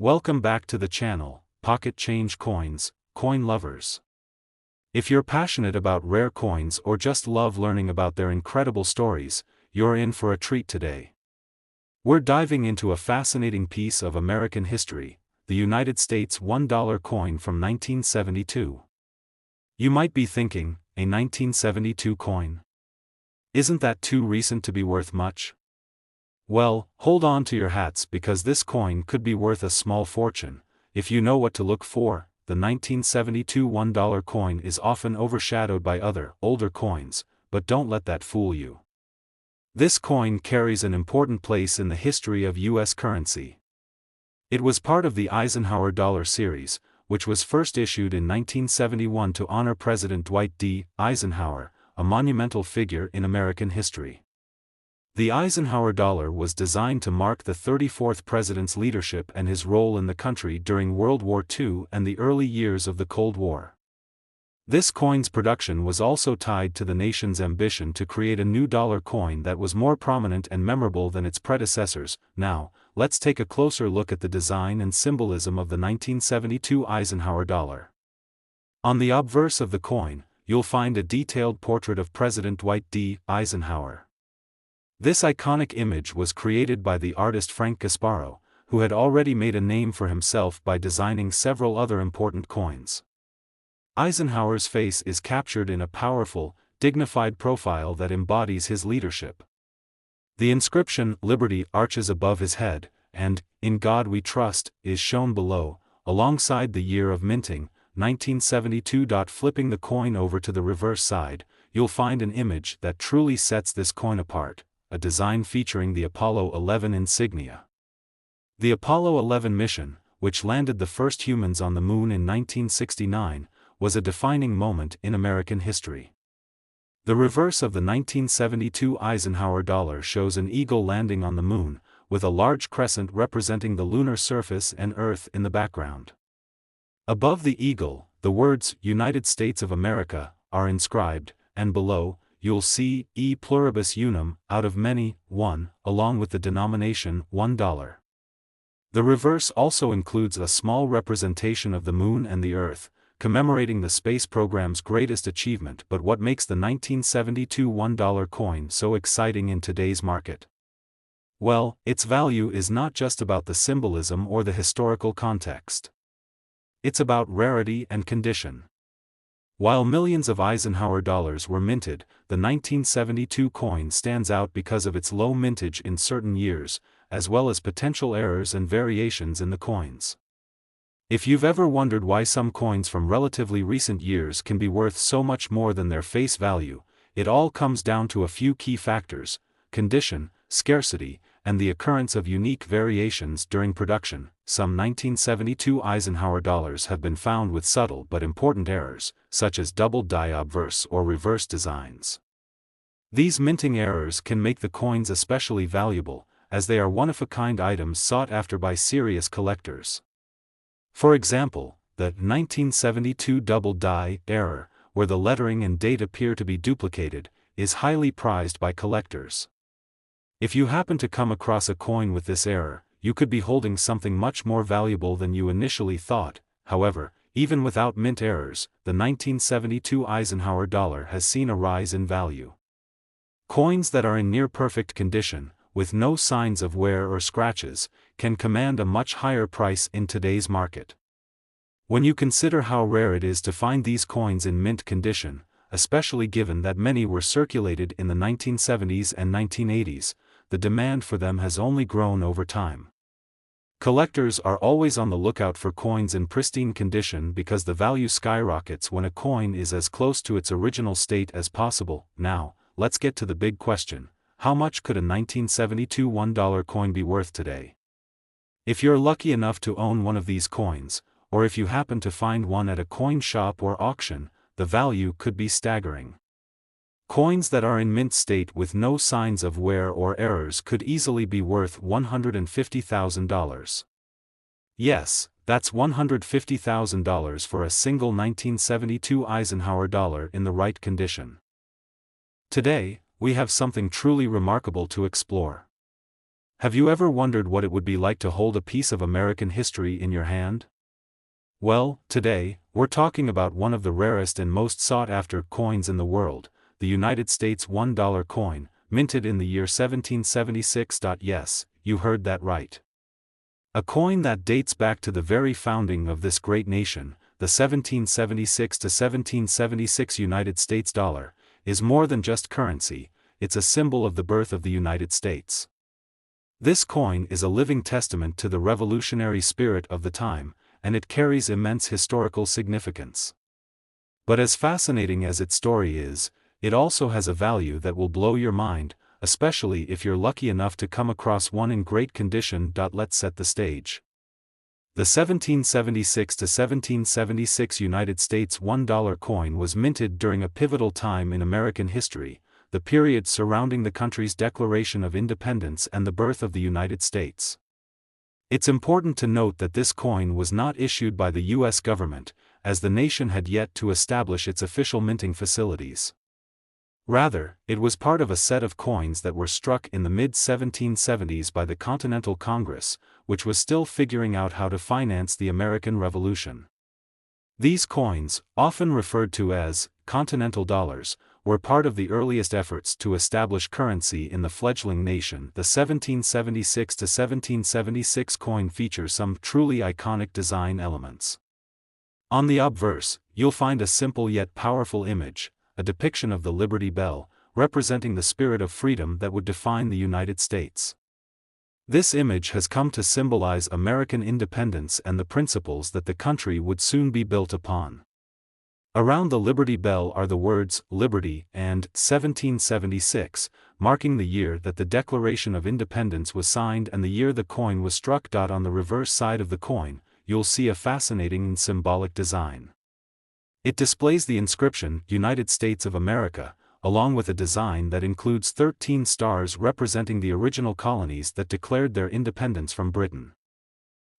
Welcome back to the channel, Pocket Change Coins, Coin Lovers. If you're passionate about rare coins or just love learning about their incredible stories, you're in for a treat today. We're diving into a fascinating piece of American history, the United States $1 coin from 1972. You might be thinking, a 1972 coin? Isn't that too recent to be worth much? Well, hold on to your hats because this coin could be worth a small fortune, if you know what to look for. The 1972 $1 coin is often overshadowed by other, older coins, but don't let that fool you. This coin carries an important place in the history of U.S. currency. It was part of the Eisenhower dollar series, which was first issued in 1971 to honor President Dwight D. Eisenhower, a monumental figure in American history. The Eisenhower dollar was designed to mark the 34th president's leadership and his role in the country during World War II and the early years of the Cold War. This coin's production was also tied to the nation's ambition to create a new dollar coin that was more prominent and memorable than its predecessors. Now, let's take a closer look at the design and symbolism of the 1972 Eisenhower dollar. On the obverse of the coin, you'll find a detailed portrait of President Dwight D. Eisenhower. This iconic image was created by the artist Frank Gasparo, who had already made a name for himself by designing several other important coins. Eisenhower's face is captured in a powerful, dignified profile that embodies his leadership. The inscription, "Liberty," arches above his head, and, "In God We Trust," is shown below, alongside the year of minting, 1972. Flipping the coin over to the reverse side, you'll find an image that truly sets this coin apart. A design featuring the Apollo 11 insignia. The Apollo 11 mission, which landed the first humans on the moon in 1969, was a defining moment in American history. The reverse of the 1972 Eisenhower dollar shows an eagle landing on the moon, with a large crescent representing the lunar surface and Earth in the background. Above the eagle, the words "United States of America" are inscribed, and below, you'll see "E pluribus unum," out of many, one, along with the denomination $1. The reverse also includes a small representation of the moon and the Earth, commemorating the space program's greatest achievement. But what makes the 1972 $1 coin so exciting in today's market? Well, its value is not just about the symbolism or the historical context. It's about rarity and condition. While millions of Eisenhower dollars were minted, the 1972 coin stands out because of its low mintage in certain years, as well as potential errors and variations in the coins. If you've ever wondered why some coins from relatively recent years can be worth so much more than their face value, it all comes down to a few key factors: condition, scarcity, and the occurrence of unique variations during production. Some 1972 Eisenhower dollars have been found with subtle but important errors, such as double die obverse or reverse designs. These minting errors can make the coins especially valuable, as they are one-of-a-kind items sought after by serious collectors. For example, the 1972 double die error, where the lettering and date appear to be duplicated, is highly prized by collectors. If you happen to come across a coin with this error, you could be holding something much more valuable than you initially thought. However, even without mint errors, the 1972 Eisenhower dollar has seen a rise in value. Coins that are in near-perfect condition, with no signs of wear or scratches, can command a much higher price in today's market. When you consider how rare it is to find these coins in mint condition, especially given that many were circulated in the 1970s and 1980s, the demand for them has only grown over time. Collectors are always on the lookout for coins in pristine condition because the value skyrockets when a coin is as close to its original state as possible. Now, let's get to the big question: how much could a 1972 $1 coin be worth today? If you're lucky enough to own one of these coins, or if you happen to find one at a coin shop or auction, the value could be staggering. Coins that are in mint state with no signs of wear or errors could easily be worth $150,000. Yes, that's $150,000 for a single 1972 Eisenhower dollar in the right condition. Today, we have something truly remarkable to explore. Have you ever wondered what it would be like to hold a piece of American history in your hand? Well, today, we're talking about one of the rarest and most sought-after coins in the world, the United States $1 coin, minted in the year 1776. Yes, you heard that right. A coin that dates back to the very founding of this great nation, the 1776 to 1776 United States dollar, is more than just currency, it's a symbol of the birth of the United States. This coin is a living testament to the revolutionary spirit of the time, and it carries immense historical significance. But as fascinating as its story is, it also has a value that will blow your mind, especially if you're lucky enough to come across one in great condition. Let's set the stage. The 1776 to 1776 United States $1 coin was minted during a pivotal time in American history, the period surrounding the country's Declaration of Independence and the birth of the United States. It's important to note that this coin was not issued by the U.S. government, as the nation had yet to establish its official minting facilities. Rather, it was part of a set of coins that were struck in the mid-1770s by the Continental Congress, which was still figuring out how to finance the American Revolution. These coins, often referred to as Continental dollars, were part of the earliest efforts to establish currency in the fledgling nation. The 1776 to 1776 coin features some truly iconic design elements. On the obverse, you'll find a simple yet powerful image, a depiction of the Liberty Bell, representing the spirit of freedom that would define the United States. This image has come to symbolize American independence and the principles that the country would soon be built upon. Around the Liberty Bell are the words "Liberty" and "1776", marking the year that the Declaration of Independence was signed and the year the coin was struck. On the reverse side of the coin, you'll see a fascinating and symbolic design. It displays the inscription, United States of America, along with a design that includes 13 stars representing the original colonies that declared their independence from Britain.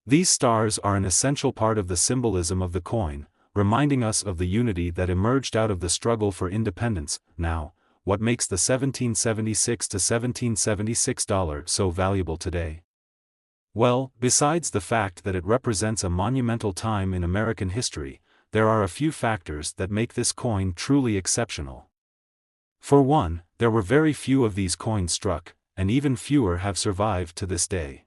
These stars are an essential part of the symbolism of the coin, reminding us of the unity that emerged out of the struggle for independence. Now, what makes the 1776 to 1776 dollar so valuable today? Well, besides the fact that it represents a monumental time in American history, there are a few factors that make this coin truly exceptional. For one, there were very few of these coins struck, and even fewer have survived to this day.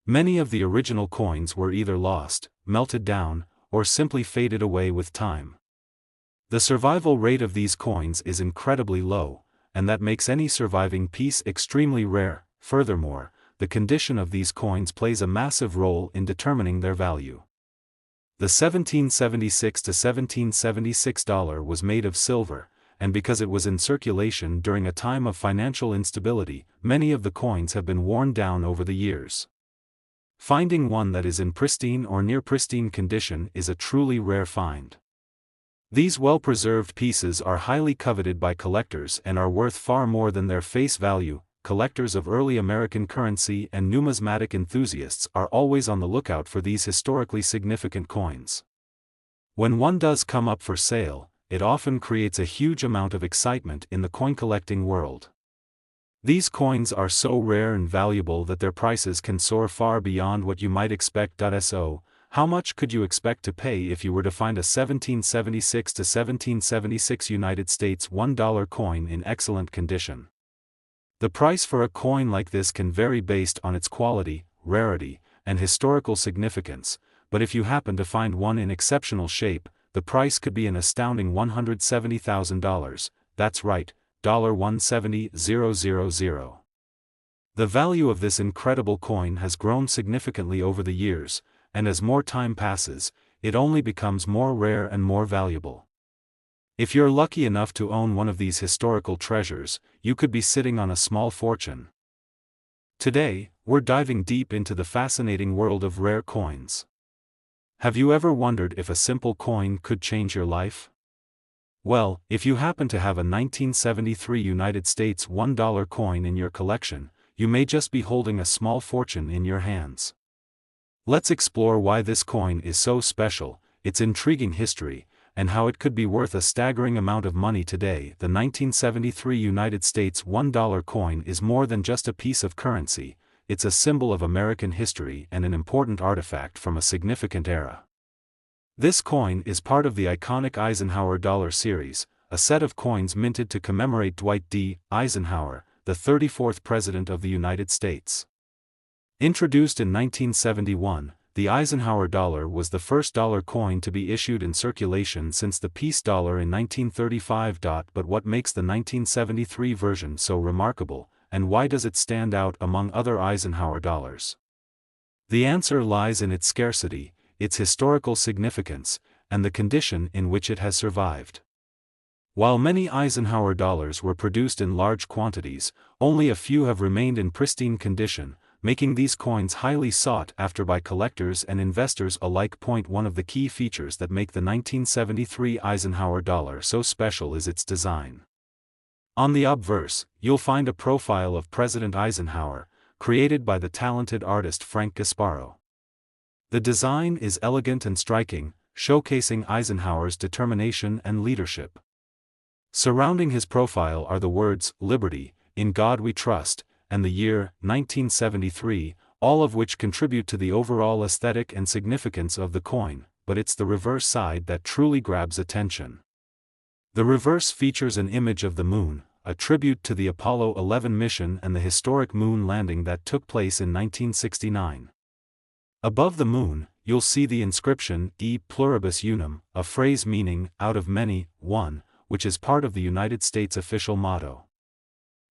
Many of the original coins were either lost, melted down, or simply faded away with time. The survival rate of these coins is incredibly low, and that makes any surviving piece extremely rare. Furthermore, the condition of these coins plays a massive role in determining their value. The 1776 to 1776 dollar was made of silver, and because it was in circulation during a time of financial instability, many of the coins have been worn down over the years. Finding one that is in pristine or near pristine condition is a truly rare find. These well-preserved pieces are highly coveted by collectors and are worth far more than their face value. Collectors of early American currency and numismatic enthusiasts are always on the lookout for these historically significant coins. When one does come up for sale, it often creates a huge amount of excitement in the coin collecting world. These coins are so rare and valuable that their prices can soar far beyond what you might expect. So, how much could you expect to pay if you were to find a 1776 to 1776 United States $1 coin in excellent condition? The price for a coin like this can vary based on its quality, rarity, and historical significance, but if you happen to find one in exceptional shape, the price could be an astounding $170,000. That's right, $170,000. The value of this incredible coin has grown significantly over the years, and as more time passes, it only becomes more rare and more valuable. If you're lucky enough to own one of these historical treasures, you could be sitting on a small fortune. Today, we're diving deep into the fascinating world of rare coins. Have you ever wondered if a simple coin could change your life? Well, if you happen to have a 1973 United States $1 coin in your collection, you may just be holding a small fortune in your hands. Let's explore why this coin is so special, its intriguing history, and how it could be worth a staggering amount of money today. The 1973 United States $1 coin is more than just a piece of currency, it's a symbol of American history and an important artifact from a significant era. This coin is part of the iconic Eisenhower dollar series, a set of coins minted to commemorate Dwight D. Eisenhower, the 34th President of the United States. Introduced in 1971, the Eisenhower dollar was the first dollar coin to be issued in circulation since the peace dollar in 1935. But what makes the 1973 version so remarkable, and why does it stand out among other Eisenhower dollars? The answer lies in its scarcity, its historical significance, and the condition in which it has survived. While many Eisenhower dollars were produced in large quantities, only a few have remained in pristine condition, making these coins highly sought after by collectors and investors alike. One of the key features that make the 1973 Eisenhower dollar so special is its design. On the obverse, you'll find a profile of President Eisenhower, created by the talented artist Frank Gasparo. The design is elegant and striking, showcasing Eisenhower's determination and leadership. Surrounding his profile are the words, "Liberty, in God we trust," and the year, 1973, all of which contribute to the overall aesthetic and significance of the coin, but it's the reverse side that truly grabs attention. The reverse features an image of the moon, a tribute to the Apollo 11 mission and the historic moon landing that took place in 1969. Above the moon, you'll see the inscription, E pluribus unum, a phrase meaning, out of many, one, which is part of the United States official motto.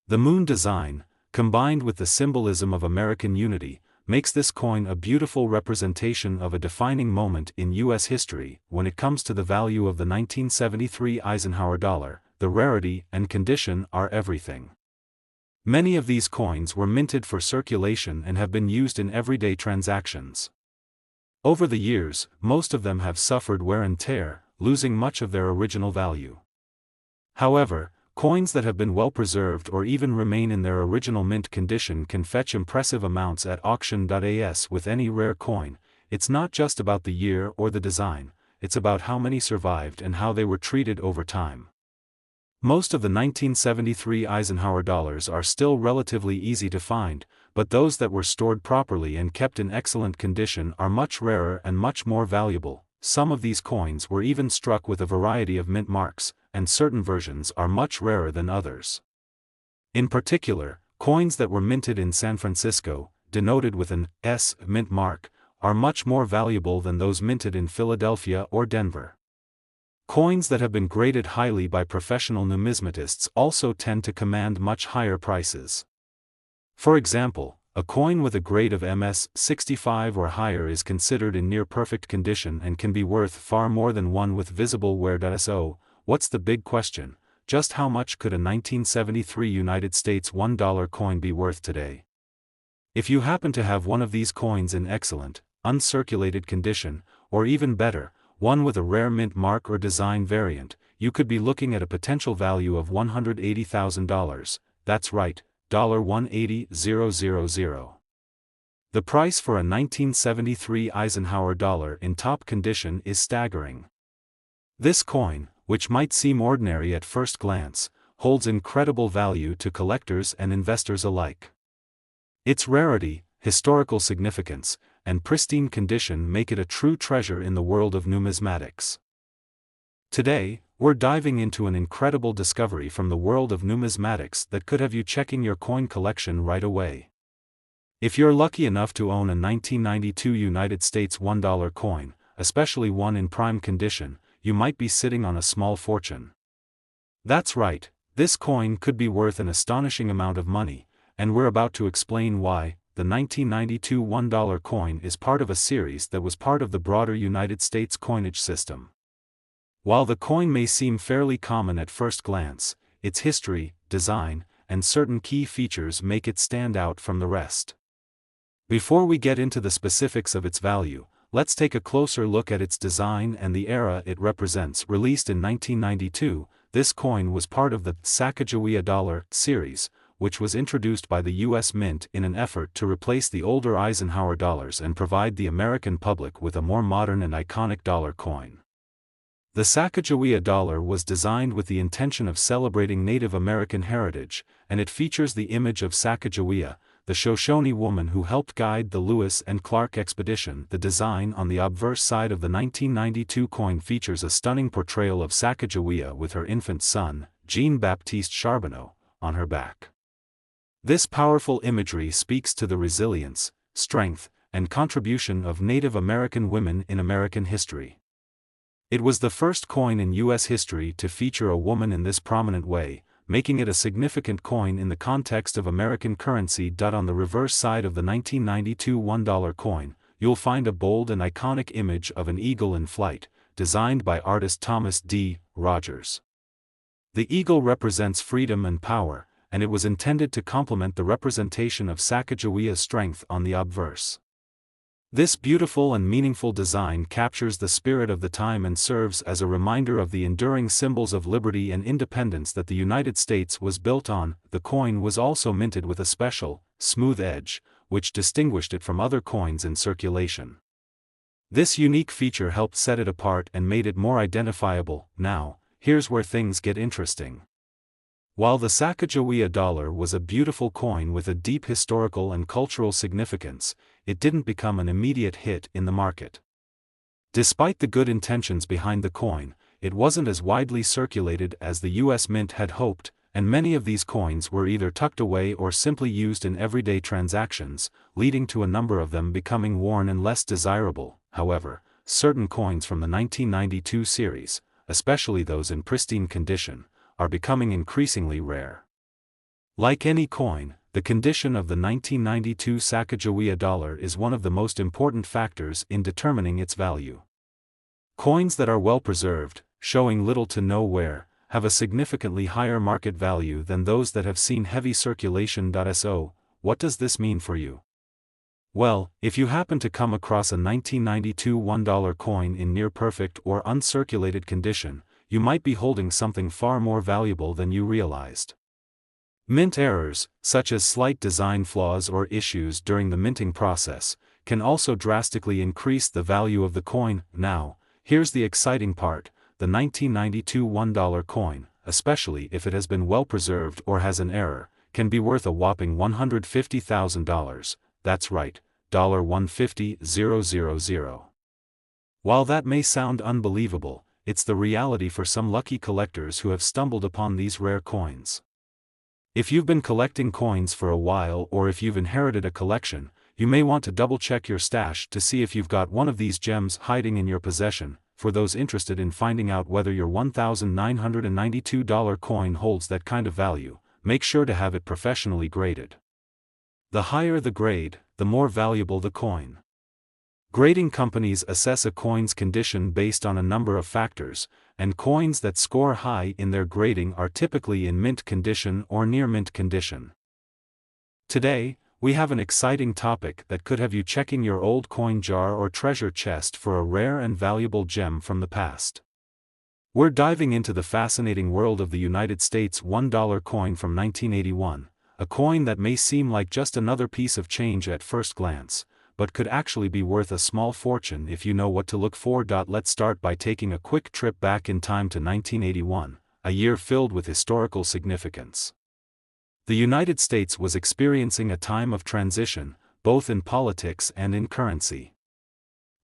The moon design, combined with the symbolism of American unity, makes this coin a beautiful representation of a defining moment in U.S. history. When it comes to the value of the 1973 Eisenhower dollar, the rarity and condition are everything. Many of these coins were minted for circulation and have been used in everyday transactions. Over the years, most of them have suffered wear and tear, losing much of their original value. However, coins that have been well preserved or even remain in their original mint condition can fetch impressive amounts at auction.as. With any rare coin, it's not just about the year or the design, it's about how many survived and how they were treated over time. Most of the 1973 Eisenhower dollars are still relatively easy to find, but those that were stored properly and kept in excellent condition are much rarer and much more valuable. Some of these coins were even struck with a variety of mint marks, and certain versions are much rarer than others. In particular, coins that were minted in San Francisco, denoted with an S mint mark, are much more valuable than those minted in Philadelphia or Denver. Coins that have been graded highly by professional numismatists also tend to command much higher prices. For example, a coin with a grade of MS 65 or higher is considered in near-perfect condition and can be worth far more than one with visible wear. So, what's the big question? Just how much could a 1973 United States $1 coin be worth today? If you happen to have one of these coins in excellent, uncirculated condition, or even better, one with a rare mint mark or design variant, you could be looking at a potential value of $180,000, that's right, $180,000. The price for a 1973 Eisenhower dollar in top condition is staggering. This coin, which might seem ordinary at first glance, holds incredible value to collectors and investors alike. Its rarity, historical significance, and pristine condition make it a true treasure in the world of numismatics. Today, we're diving into an incredible discovery from the world of numismatics that could have you checking your coin collection right away. If you're lucky enough to own a 1992 United States $1 coin, especially one in prime condition, you might be sitting on a small fortune. That's right, this coin could be worth an astonishing amount of money, and we're about to explain why. The 1992 $1 coin is part of a series that was part of the broader United States coinage system. While the coin may seem fairly common at first glance, its history, design, and certain key features make it stand out from the rest. Before we get into the specifics of its value, let's take a closer look at its design and the era it represents. Released in 1992, this coin was part of the Sacagawea dollar series, which was introduced by the U.S. Mint in an effort to replace the older Eisenhower dollars and provide the American public with a more modern and iconic dollar coin. The Sacagawea dollar was designed with the intention of celebrating Native American heritage, and it features the image of Sacagawea, the Shoshone woman who helped guide the Lewis and Clark expedition. The design on the obverse side of the 1992 coin features a stunning portrayal of Sacagawea with her infant son, Jean-Baptiste Charbonneau, on her back. This powerful imagery speaks to the resilience, strength, and contribution of Native American women in American history. It was the first coin in U.S. history to feature a woman in this prominent way, making it a significant coin in the context of American currency. On the reverse side of the 1992 $1 coin, you'll find a bold and iconic image of an eagle in flight, designed by artist Thomas D. Rogers. The eagle represents freedom and power, and it was intended to complement the representation of Sacagawea's strength on the obverse. This beautiful and meaningful design captures the spirit of the time and serves as a reminder of the enduring symbols of liberty and independence that the United States was built on. The coin was also minted with a special, smooth edge, which distinguished it from other coins in circulation. This unique feature helped set it apart and made it more identifiable. Now, here's where things get interesting. While the Sacagawea dollar was a beautiful coin with a deep historical and cultural significance, it didn't become an immediate hit in the market. Despite the good intentions behind the coin, it wasn't as widely circulated as the U.S. Mint had hoped, and many of these coins were either tucked away or simply used in everyday transactions, leading to a number of them becoming worn and less desirable. However, certain coins from the 1992 series, especially those in pristine condition, are becoming increasingly rare. Like any coin, the condition of the 1992 Sacagawea dollar is one of the most important factors in determining its value. Coins that are well preserved, showing little to no wear, have a significantly higher market value than those that have seen heavy circulation. So, what does this mean for you? Well, if you happen to come across a 1992 $1 coin in near-perfect or uncirculated condition, you might be holding something far more valuable than you realized. Mint errors, such as slight design flaws or issues during the minting process, can also drastically increase the value of the coin. Now, here's the exciting part: the 1992 $1 coin, especially if it has been well preserved or has an error, can be worth a whopping $150,000. That's right, $150,000. While that may sound unbelievable, it's the reality for some lucky collectors who have stumbled upon these rare coins. If you've been collecting coins for a while, or if you've inherited a collection, you may want to double-check your stash to see if you've got one of these gems hiding in your possession. For those interested in finding out whether your $1,992 coin holds that kind of value, make sure to have it professionally graded. The higher the grade, the more valuable the coin. Grading companies assess a coin's condition based on a number of factors, and coins that score high in their grading are typically in mint condition or near mint condition. Today, we have an exciting topic that could have you checking your old coin jar or treasure chest for a rare and valuable gem from the past. We're diving into the fascinating world of the United States $1 coin from 1981, a coin that may seem like just another piece of change at first glance, but could actually be worth a small fortune if you know what to look for. Let's start by taking a quick trip back in time to 1981, a year filled with historical significance. The United States was experiencing a time of transition, both in politics and in currency.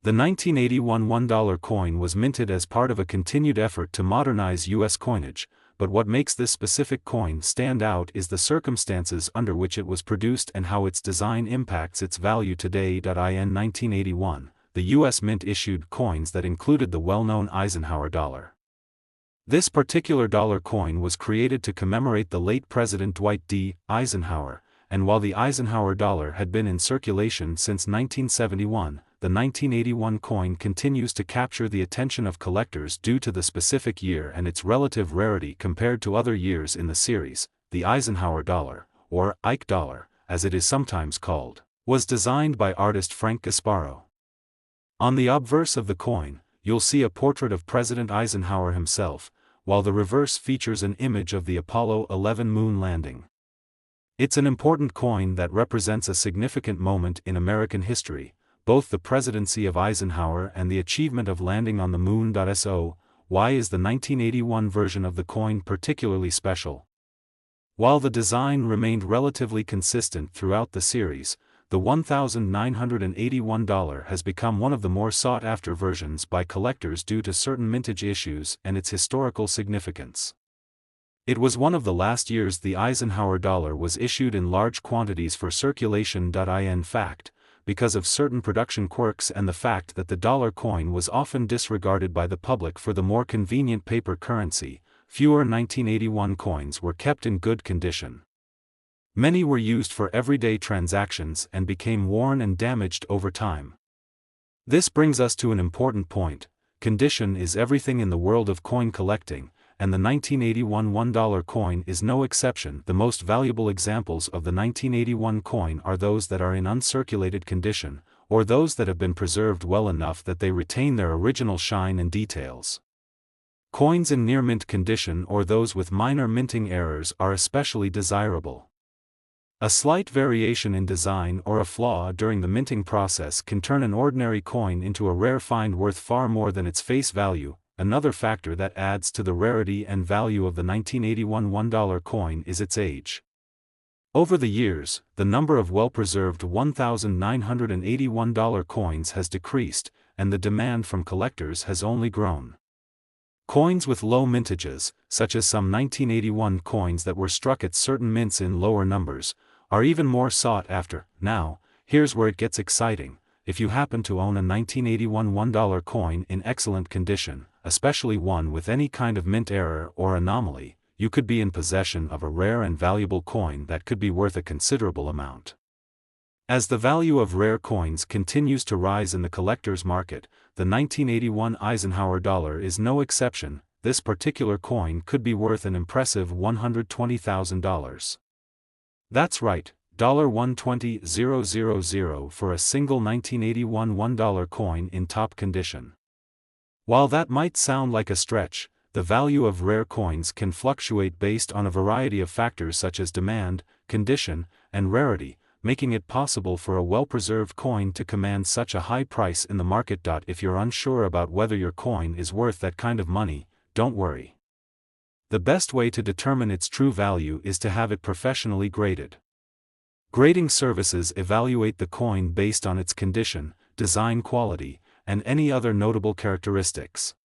The 1981 $1 coin was minted as part of a continued effort to modernize U.S. coinage, but what makes this specific coin stand out is the circumstances under which it was produced and how its design impacts its value today. In 1981, the U.S. Mint issued coins that included the well-known Eisenhower dollar. This particular dollar coin was created to commemorate the late President Dwight D. Eisenhower, and while the Eisenhower dollar had been in circulation since 1971, the 1981 coin continues to capture the attention of collectors due to the specific year and its relative rarity compared to other years in the series. The Eisenhower dollar, or Ike dollar, as it is sometimes called, was designed by artist Frank Gasparo. On the obverse of the coin, you'll see a portrait of President Eisenhower himself, while the reverse features an image of the Apollo 11 moon landing. It's an important coin that represents a significant moment in American history, both the presidency of Eisenhower and the achievement of landing on the moon. So, why is the 1981 version of the coin particularly special? While the design remained relatively consistent throughout the series, the $1,981 has become one of the more sought-after versions by collectors due to certain mintage issues and its historical significance. It was one of the last years the Eisenhower dollar was issued in large quantities for circulation. In fact, because of certain production quirks and the fact that the dollar coin was often disregarded by the public for the more convenient paper currency, fewer 1981 coins were kept in good condition. Many were used for everyday transactions and became worn and damaged over time. This brings us to an important point: condition is everything in the world of coin collecting, and the 1981 $1 coin is no exception. The most valuable examples of the 1981 coin are those that are in uncirculated condition, or those that have been preserved well enough that they retain their original shine and details. Coins in near-mint condition or those with minor minting errors are especially desirable. A slight variation in design or a flaw during the minting process can turn an ordinary coin into a rare find worth far more than its face value. Another factor that adds to the rarity and value of the 1981 $1 coin is its age. Over the years, the number of well-preserved $1,981 coins has decreased, and the demand from collectors has only grown. Coins with low mintages, such as some 1981 coins that were struck at certain mints in lower numbers, are even more sought after. Now, here's where it gets exciting. If you happen to own a 1981 $1 coin in excellent condition, especially one with any kind of mint error or anomaly, you could be in possession of a rare and valuable coin that could be worth a considerable amount. As the value of rare coins continues to rise in the collector's market, the 1981 Eisenhower dollar is no exception. This particular coin could be worth an impressive $120,000. That's right, $120,000 for a single 1981 $1 coin in top condition. While that might sound like a stretch, the value of rare coins can fluctuate based on a variety of factors such as demand, condition, and rarity, making it possible for a well-preserved coin to command such a high price in the market. If you're unsure about whether your coin is worth that kind of money, don't worry. The best way to determine its true value is to have it professionally graded. Grading services evaluate the coin based on its condition, design quality, and any other notable characteristics.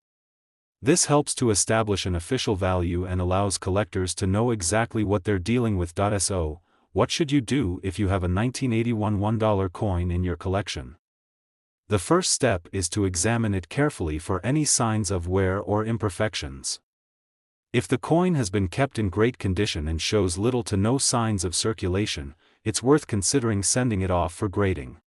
This helps to establish an official value and allows collectors to know exactly what they're dealing with. So, what should you do if you have a 1981 $1 coin in your collection? The first step is to examine it carefully for any signs of wear or imperfections. If the coin has been kept in great condition and shows little to no signs of circulation, it's worth considering sending it off for grading.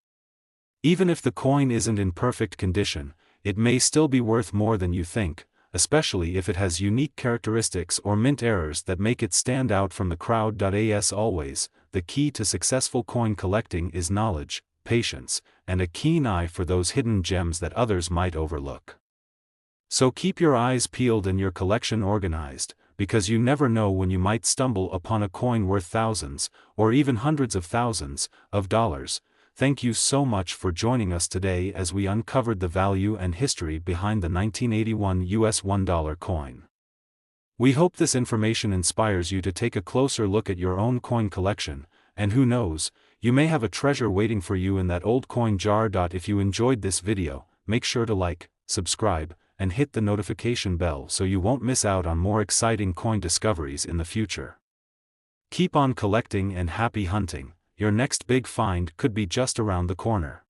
Even if the coin isn't in perfect condition, it may still be worth more than you think, especially if it has unique characteristics or mint errors that make it stand out from the crowd. As always, the key to successful coin collecting is knowledge, patience, and a keen eye for those hidden gems that others might overlook. So keep your eyes peeled and your collection organized, because you never know when you might stumble upon a coin worth thousands, or even hundreds of thousands, of dollars. Thank you so much for joining us today as we uncovered the value and history behind the 1981 US $1 coin. We hope this information inspires you to take a closer look at your own coin collection, and who knows, you may have a treasure waiting for you in that old coin jar. If you enjoyed this video, make sure to like, subscribe, and hit the notification bell so you won't miss out on more exciting coin discoveries in the future. Keep on collecting and happy hunting. Your next big find could be just around the corner.